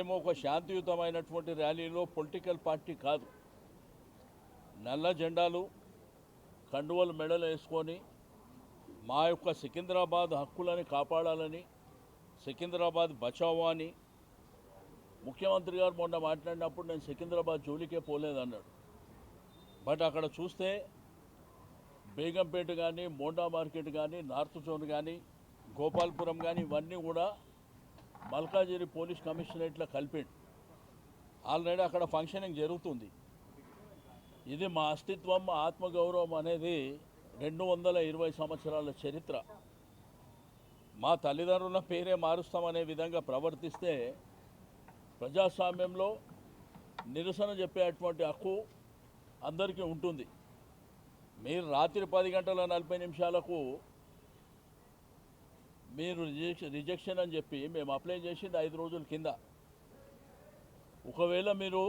మేము ఒక శాంతియుతమైనటువంటి ర్యాలీలో పొలిటికల్ పార్టీ కాదు. నల్ల జెండాలు కండువలు మెడలు వేసుకొని మా యొక్క సికింద్రాబాద్ హక్కులని కాపాడాలని, సికింద్రాబాద్ బచావో అని ముఖ్యమంత్రి గారు మొన్న మాట్లాడినప్పుడు నేను సికింద్రాబాద్ జోలికే పోలేదన్నాడు. బట్ అక్కడ చూస్తే బేగంపేట కానీ, మోండా మార్కెట్ కానీ, నార్త్ జోన్ కానీ, గోపాల్పురం కానీ ఇవన్నీ కూడా మల్కాజిగిరి పోలీస్ కమిషనరేట్లో కలిపిండు. ఆల్రెడీ అక్కడ ఫంక్షనింగ్ జరుగుతుంది. ఇది మా అస్తిత్వం, మా ఆత్మగౌరవం అనేది 220 సంవత్సరాల చరిత్ర. మా తల్లిదండ్రుల పేరే మారుస్తామనే విధంగా ప్రవర్తిస్తే ప్రజాస్వామ్యంలో నిరసన చెప్పేటువంటి హక్కు అందరికీ ఉంటుంది. మీరు రాత్రి 10:40 మీరు రిజెక్షన్ అని చెప్పి మేము అప్లై చేసింది 5 రోజుల కింద. ఒకవేళ మీరు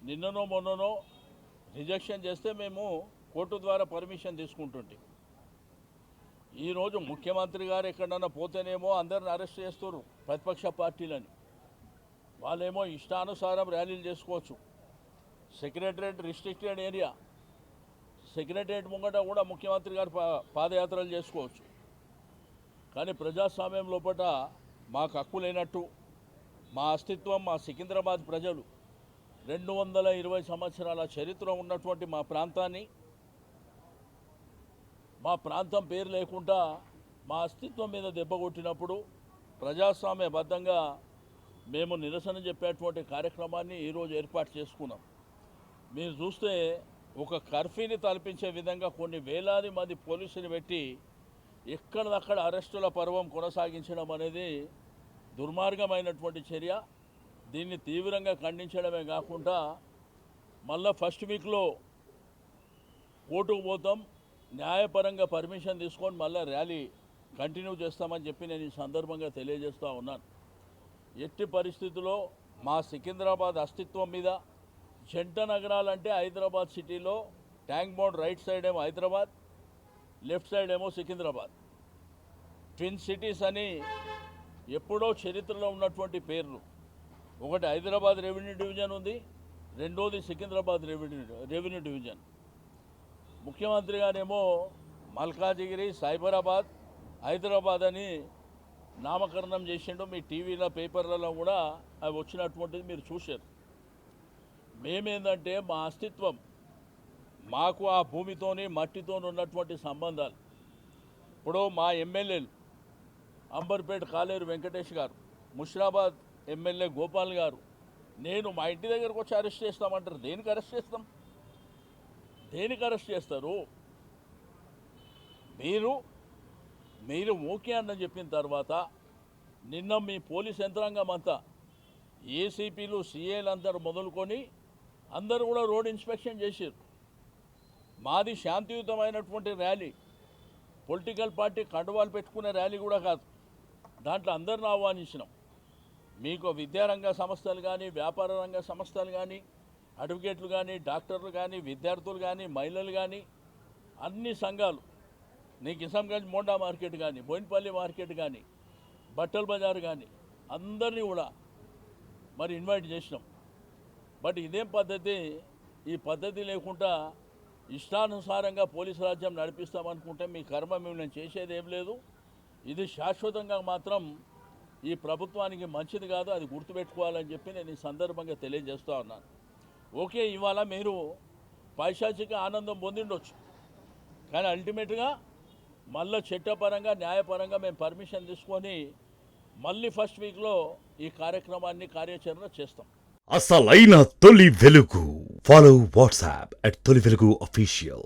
నిన్ననో మొన్ననో రిజెక్షన్ చేస్తే మేము కోర్టు ద్వారా పర్మిషన్ తీసుకుంటుంటే, ఈరోజు ముఖ్యమంత్రి గారు ఎక్కడన్నా పోతేనేమో అందరిని అరెస్ట్ చేస్తారు ప్రతిపక్ష పార్టీలని. వాళ్ళేమో ఇష్టానుసారం ర్యాలీలు చేసుకోవచ్చు. సెక్రటరేట్ రిస్ట్రిక్టెడ్ ఏరియా, సెక్రటరేట్ ముంగట కూడా ముఖ్యమంత్రి గారు పాదయాత్రలు చేసుకోవచ్చు. కానీ ప్రజాస్వామ్యం లోపల మాకు హక్కు లేనట్టు, మా అస్తిత్వం, మా సికింద్రాబాద్ ప్రజలు 220 సంవత్సరాల చరిత్ర ఉన్నటువంటి మా ప్రాంతాన్ని, మా ప్రాంతం పేరు లేకుండా మా అస్తిత్వం మీద దెబ్బ కొట్టినప్పుడు ప్రజాస్వామ్యబద్ధంగా మేము నిరసన చెప్పేటువంటి కార్యక్రమాన్ని ఈరోజు ఏర్పాటు చేసుకున్నాం. మీరు చూస్తే ఒక కర్ఫ్యూని తలపించే విధంగా కొన్ని వేలాది మంది పోలీసులు పెట్టి ఎక్కడదక్కడ అరెస్టుల పర్వం కొనసాగించడం అనేది దుర్మార్గమైనటువంటి చర్య. దీన్ని తీవ్రంగా ఖండించడమే కాకుండా మళ్ళీ ఫస్ట్ వీక్లో కోర్టుకు పోతాం, న్యాయపరంగా పర్మిషన్ తీసుకొని మళ్ళీ ర్యాలీ కంటిన్యూ చేస్తామని చెప్పి నేను ఈ సందర్భంగా తెలియజేస్తూ ఉన్నాను. ఎట్టి పరిస్థితుల్లో మా సికింద్రాబాద్ అస్తిత్వం మీద, జంట నగరాలంటే హైదరాబాద్ సిటీలో ట్యాంక్ బండ్ రైట్ సైడ్ ఏమో హైదరాబాద్, లెఫ్ట్ సైడ్ ఏమో సికింద్రాబాద్. ట్విన్ సిటీస్ అని ఎప్పుడో చరిత్రలో ఉన్నటువంటి పేర్లు. ఒకటి హైదరాబాద్ రెవెన్యూ డివిజన్ ఉంది, రెండోది సికింద్రాబాద్ రెవెన్యూ డివిజన్. ముఖ్యమంత్రి గారేమో మల్కాజిగిరి, సైబరాబాద్, హైదరాబాద్ అని నామకరణం చేసిండు. మీ టీవీలో, పేపర్లలో కూడా అవి వచ్చినటువంటిది మీరు చూశారు. మేమేందంటే మా అస్తిత్వం, మాకు ఆ భూమితోని మట్టితోని ఉన్నటువంటి సంబంధాలు. ఇప్పుడు మా ఎమ్మెల్యేలు అంబర్పేట కాలేరు వెంకటేష్ గారు, ముషిరాబాద్ ఎమ్మెల్యే గోపాల్ గారు, నేను మా ఇంటి దగ్గరకు వచ్చి అరెస్ట్ చేస్తామంటారు. దేనికి అరెస్ట్ చేస్తాం? దేనికి అరెస్ట్ చేస్తారు? మీరు ఓకే అని చెప్పిన తర్వాత నిన్న మీ పోలీస్ యంత్రాంగం అంతా, ఏసీపీలు, సిఏలు అందరూ మొదలుకొని అందరూ కూడా రోడ్ ఇన్స్పెక్షన్ చేశారు. మాది శాంతియుతమైనటువంటి ర్యాలీ, పొలిటికల్ పార్టీ కండువాలు పెట్టుకునే ర్యాలీ కూడా కాదు. దాంట్లో అందరిని ఆహ్వానించినాం. మీకు విద్యారంగ సంస్థలు కానీ, వ్యాపార రంగ సంస్థలు కానీ, అడ్వకేట్లు కానీ, డాక్టర్లు కానీ, విద్యార్థులు కానీ, మహిళలు కానీ, అన్ని సంఘాలు, నీకు కిసంగంజ్ మోండా మార్కెట్ కానీ, బోయినపల్లి మార్కెట్ కానీ, బట్టల బజార్ కానీ, అందరినీ కూడా మరి ఇన్వైట్ చేసినాం. బట్ ఇదేం పద్ధతి? ఈ పద్ధతి లేకుండా ఇష్టానుసారంగా పోలీసు రాజ్యం నడిపిస్తామనుకుంటే మీ కర్మ మేము చేసేది ఏం లేదు. ఇది శాశ్వతంగా మాత్రం ఈ ప్రభుత్వానికి మంచిది కాదు, అది గుర్తుపెట్టుకోవాలని చెప్పి నేను ఈ సందర్భంగా తెలియజేస్తూ ఉన్నాను. ఓకే, ఇవాళ మీరు పైశాచిక ఆనందం పొందిండొచ్చు, కానీ అల్టిమేట్గా మళ్ళీ చట్టపరంగా, న్యాయపరంగా మేము పర్మిషన్ తీసుకొని మళ్ళీ ఫస్ట్ వీక్లో ఈ కార్యాచరణ చేస్తాం. అసలైన తొలి వెలుగు. ఫాలో వాట్సాప్ @తొలి వెలుగు official.